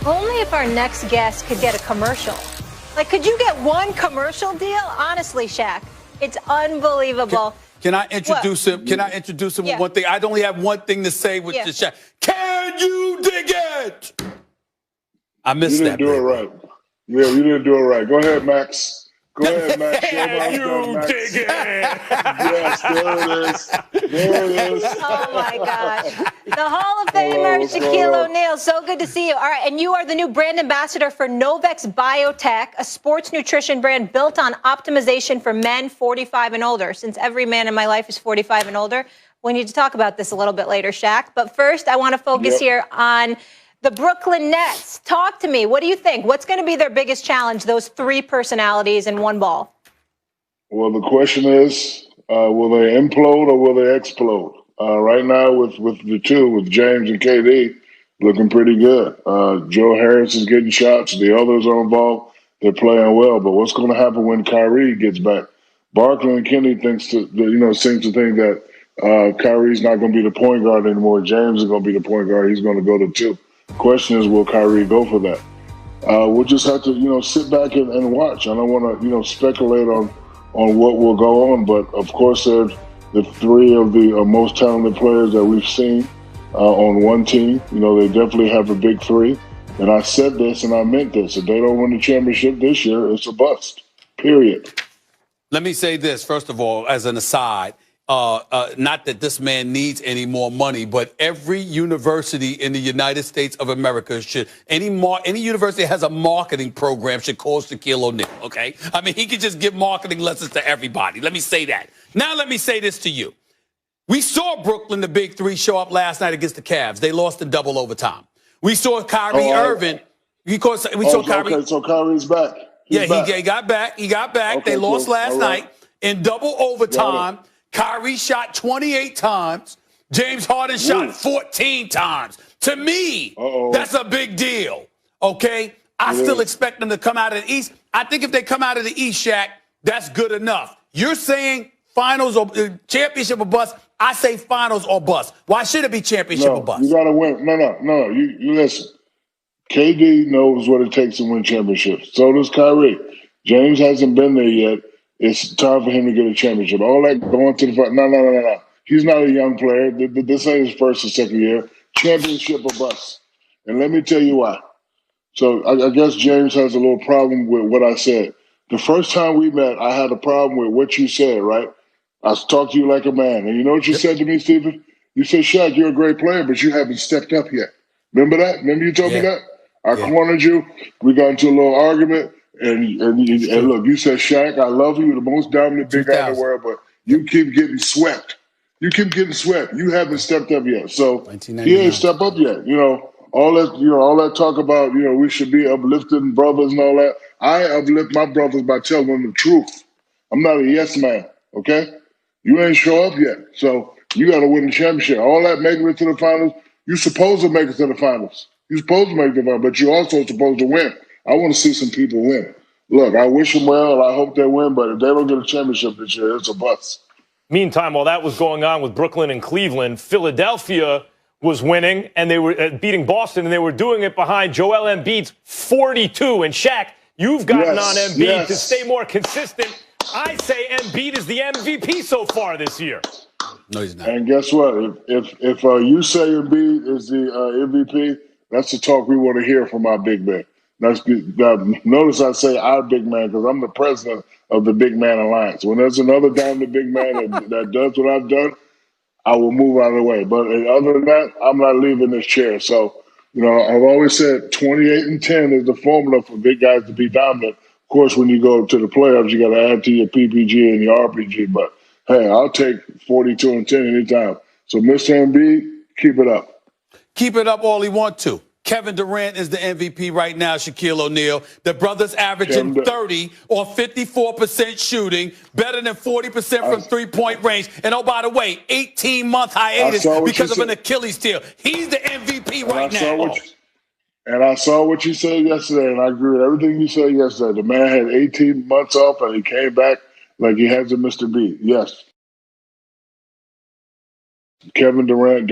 Only if our next guest could get a commercial. Like, could you get one commercial deal? Honestly, Shaq, it's unbelievable. Can I introduce him? Can I introduce him with one thing? I only have one thing to say with the Shaq. Can you dig it? I missed that. You didn't do it right. Yeah, you didn't do it right. Go ahead, Max. Go ahead, Max. Can you dig it? Yes, there it is. There it is. Oh, my gosh. The Hall of Famer, Shaquille O'Neal. So good to see you. All right, and you are the new brand ambassador for Novex Biotech, a sports nutrition brand built on optimization for men 45 and older. Since every man in my life is 45 and older, we need to talk about this a little bit later, Shaq. But first, I want to focus here on the Brooklyn Nets. Talk to me. What do you think? What's going to be their biggest challenge, those three personalities in one ball? Well, the question is, will they implode or will they explode? Right now, with the two, with James and KD, looking pretty good. Joe Harris is getting shots. The others are involved. They're playing well. But what's going to happen when Kyrie gets back? Barkley and Kenny seems to think that Kyrie's not going to be the point guard anymore. James is going to be the point guard. He's going to go to two. Question is, will Kyrie go for that? We'll just have to, sit back and watch. I don't want to, speculate on what will go on, but of course they're the three of the most talented players that we've seen on one team. They definitely have a big three. And I said this and I meant this. If they don't win the championship this year, it's a bust, period. Let me say this, first of all, as an aside. Not that this man needs any more money, but every university in the United States of America should, any university that has a marketing program should call Shaquille O'Neal, okay? I mean, he could just give marketing lessons to everybody. Let me say that. Now let me say this to you. We saw Brooklyn, the big three, show up last night against the Cavs. They lost in double overtime. We saw Kyrie Irving. Kyrie. Okay, so Kyrie's back. He got back. He got back. Okay, they lost last night in double overtime. Kyrie shot 28 times. James Harden shot 14 times. To me, that's a big deal, okay? I still expect them to come out of the East. I think if they come out of the East, Shaq, that's good enough. You're saying finals or championship or bust. I say finals or bust. Why should it be championship or bust? You got to win. No. You listen. KD knows what it takes to win championships. So does Kyrie. James hasn't been there yet. It's time for him to get a championship. All that going to the front. No. He's not a young player. This ain't his first or second year. Championship or bust. And let me tell you why. So I guess James has a little problem with what I said. The first time we met, I had a problem with what you said, right? I talked to you like a man. And you know what you said to me, Stephen? You said, Shaq, you're a great player, but you haven't stepped up yet. Remember that? Remember you told me that? I cornered you. We got into a little argument. And look, you said, Shaq, I love you. You're the most dominant big guy in the world, but you keep getting swept. You haven't stepped up yet. So he ain't stepped up yet. All that talk about, we should be uplifting brothers and all that. I uplift my brothers by telling them the truth. I'm not a yes man, okay? You ain't show up yet. So you got to win the championship. All that making it to the finals, you're supposed to make it to the finals. You're supposed to make it to the finals, but you're also supposed to win. I want to see some people win. Look, I wish them well. I hope they win, but if they don't get a championship this year, it's a bust. Meantime, while that was going on with Brooklyn and Cleveland, Philadelphia was winning, and they were beating Boston, and they were doing it behind Joel Embiid's 42. And Shaq, you've gotten on Embiid to stay more consistent. I say Embiid is the MVP so far this year. No, he's not. And guess what? If you say Embiid is the MVP, that's the talk we want to hear from our big man. Notice I say our big man because I'm the president of the Big Man Alliance. When there's another dominant big man that does what I've done, I will move out of the way. But other than that, I'm not leaving this chair. So, I've always said 28-10 is the formula for big guys to be dominant. Of course, when you go to the playoffs, you got to add to your PPG and your RPG. But, hey, I'll take 42-10 anytime. So, Mr. Embiid, keep it up. Keep it up all he wants to. Kevin Durant is the MVP right now, Shaquille O'Neal. The brothers averaging 30 or 54% shooting, better than 40% from three-point range. And, oh, by the way, 18-month hiatus because of an Achilles heel. He's the MVP right now. And I saw what you said yesterday, and I agree with everything you said yesterday. The man had 18 months off, and he came back like he hasn't missed a beat. Yes. Kevin Durant,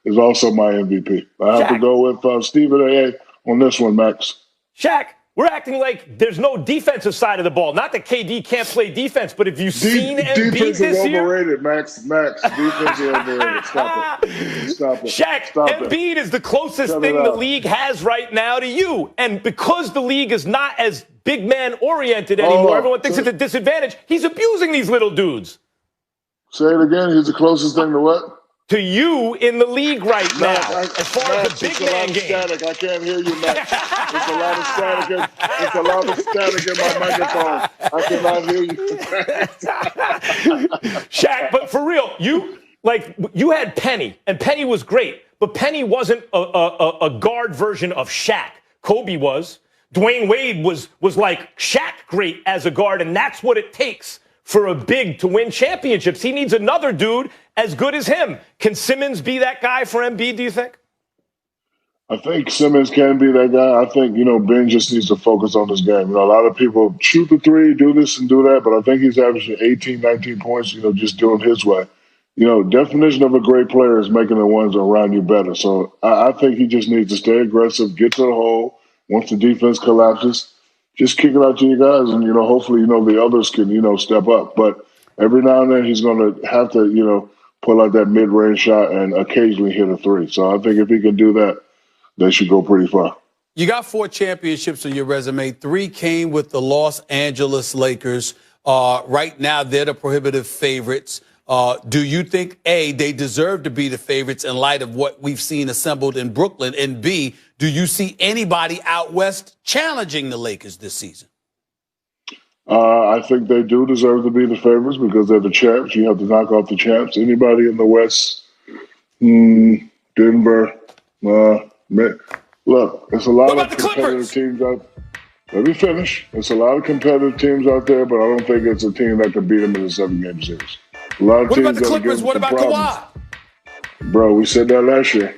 is also my MVP. I have to go with Stephen A. on this one, Max. Shaq, we're acting like there's no defensive side of the ball. Not that KD can't play defense, but if you've seen Embiid defense this is year, overrated, Max. Defense is overrated. Stop it. Stop it. Shaq, Stop Embiid is the closest thing the league has right now to you. And because the league is not as big man oriented anymore, everyone thinks it's a disadvantage. He's abusing these little dudes. Say it again. He's the closest thing to what? To you in the league right now, as far as the big man game. Static. I can't hear you, Max. It's a lot of static. It's a lot of static in my microphone. I cannot hear you. Shaq, but for real, you had Penny, and Penny was great, but Penny wasn't a guard version of Shaq. Kobe was. Dwayne Wade was like Shaq great as a guard, and that's what it takes for a big to win championships. He needs another dude as good as him. Can Simmons be that guy for Embiid, do you think? I think Simmons can be that guy. I think, Ben just needs to focus on this game. A lot of people shoot the three, do this and do that, but I think he's averaging 18, 19 points, just doing his way. Definition of a great player is making the ones around you better. So I think he just needs to stay aggressive, get to the hole. Once the defense collapses, just kick it out to you guys, and hopefully the others can step up. But every now and then he's going to have to pull out that mid-range shot and occasionally hit a three. So I think if he can do that, they should go pretty far. You got 4 championships on your resume. 3 came with the Los Angeles Lakers. Right now, they're the prohibitive favorites. Do you think, A, they deserve to be the favorites in light of what we've seen assembled in Brooklyn? And B, do you see anybody out west challenging the Lakers this season? I think they do deserve to be the favorites because they're the champs. You have to knock off the champs. Anybody in the West, Denver, look, it's a lot of competitive teams out. Let me finish. It's a lot of competitive teams out there, but I don't think it's a team that can beat them in a 7-game series. A lot of what teams about the Clippers? What about Kawhi? Bro, we said that last year.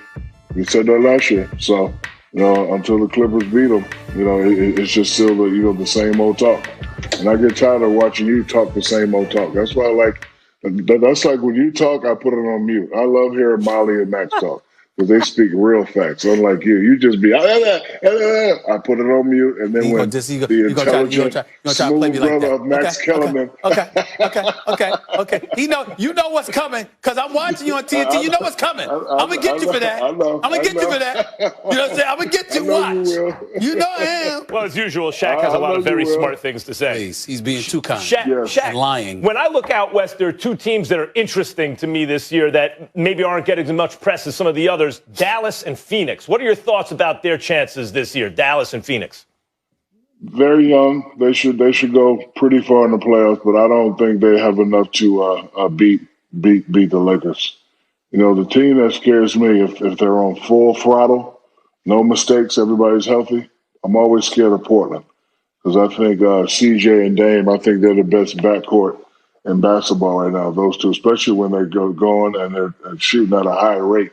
So, until the Clippers beat them, it's just still the same old talk. And I get tired of watching you talk the same old talk. That's why that's like when you talk, I put it on mute. I love hearing Molly and Max talk because they speak real facts. Unlike you just be, I put it on mute, and then when the intelligent, smooth brother of Max Kellerman. Okay. You know what's coming because I'm watching you on TNT. You know what's coming. I'm going to get you for that. I'm going to get you for that. You know what I'm saying? I'm going to get you. Watch. You know I am. Well, as usual, Shaq has a lot of very smart things to say. Please, he's being too kind. Shaq, lying. When I look out west, there are 2 teams that are interesting to me this year that maybe aren't getting as much press as some of the others. Dallas and Phoenix. What are your thoughts about their chances this year, Dallas and Phoenix? Very young. They should go pretty far in the playoffs, but I don't think they have enough to beat the Lakers. The team that scares me if they're on full throttle, no mistakes, everybody's healthy. I'm always scared of Portland because I think CJ and Dame, I think they're the best backcourt in basketball right now. Those two, especially when they go going and they're shooting at a high rate.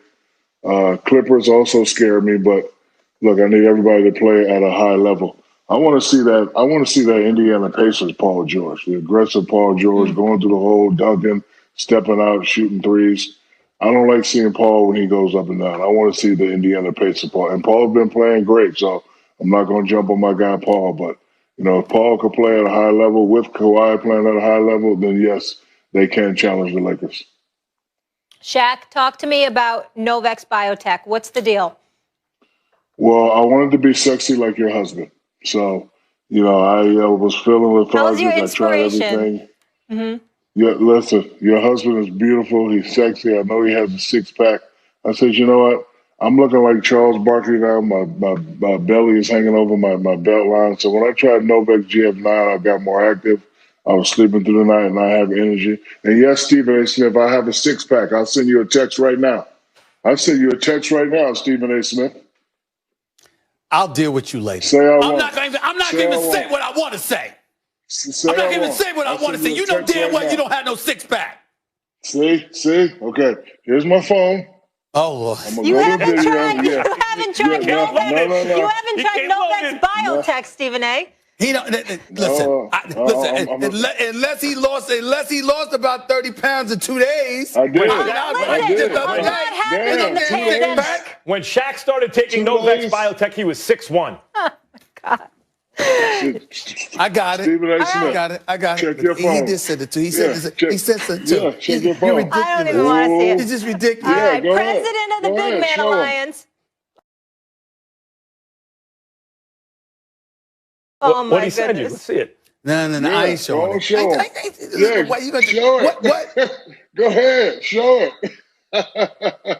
Clippers also scare me, but look, I need everybody to play at a high level. I want to see that Indiana Pacers Paul George, the aggressive Paul George going through the hole, dunking, stepping out, shooting threes. I don't like seeing Paul when he goes up and down. I want to see the Indiana Pacers Paul. And Paul's been playing great, so I'm not going to jump on my guy Paul. But, if Paul could play at a high level with Kawhi playing at a high level, then yes, they can challenge the Lakers. Shaq, talk to me about Novex Biotech. What's the deal? Well, I wanted to be sexy like your husband. So, I was feeling lethargic. I tried everything. Mm-hmm. Yeah, listen, your husband is beautiful. He's sexy. I know he has a 6-pack. I said, you know what? I'm looking like Charles Barkley now. My belly is hanging over my belt line. So when I tried Novex GF9, I got more active. I was sleeping through the night, and I have energy. And yes, Stephen A. Smith, I have a 6-pack. I'll send you a text right now. Stephen A. Smith. I'll deal with you later. I'm not going to even say what I want to say. I'm not going to even say what I want to say. You know damn well you don't have no 6-pack. See? Okay. Here's my phone. Oh, Lord. You haven't tried Novex Biotech, Stephen A. He don't listen. Unless he lost about 30 pounds in 2 days. I did. I did. the other That happened in the pandemic. When Shaq started taking Novavax Biotech, he was 6'1". God. I got it. Stephen A. Smith. I got it. I got it. Check your phone. He did send it too. He said he said something too. Yeah, check your phone. You're ridiculous. I don't even want to see it. It's just ridiculous. All right, go ahead. president of the Go Big ahead, Man show him. Alliance. Oh, my What he send you? goodness. Let's see it. No, Yeah, I ain't showing don't it. show him. Yeah, Why you gonna show it. What? Go ahead, show it.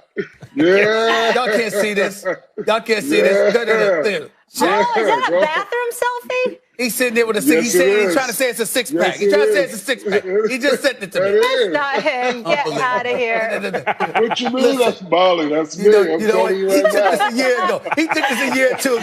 Yeah. Y'all can't see this. Y'all can't see this. There. Oh, is that a Go. bathroom selfie? He's sitting there with a Yes, six. it He's is. trying to say it's a six pack. Yes, He's trying to say it it's a is. six pack. He just sent it to That me. is. Not him. Get out of here. What you mean? That's Bali. That's me. You know, I'm you know what? telling you He right took now. this a year ago. He took this a year too.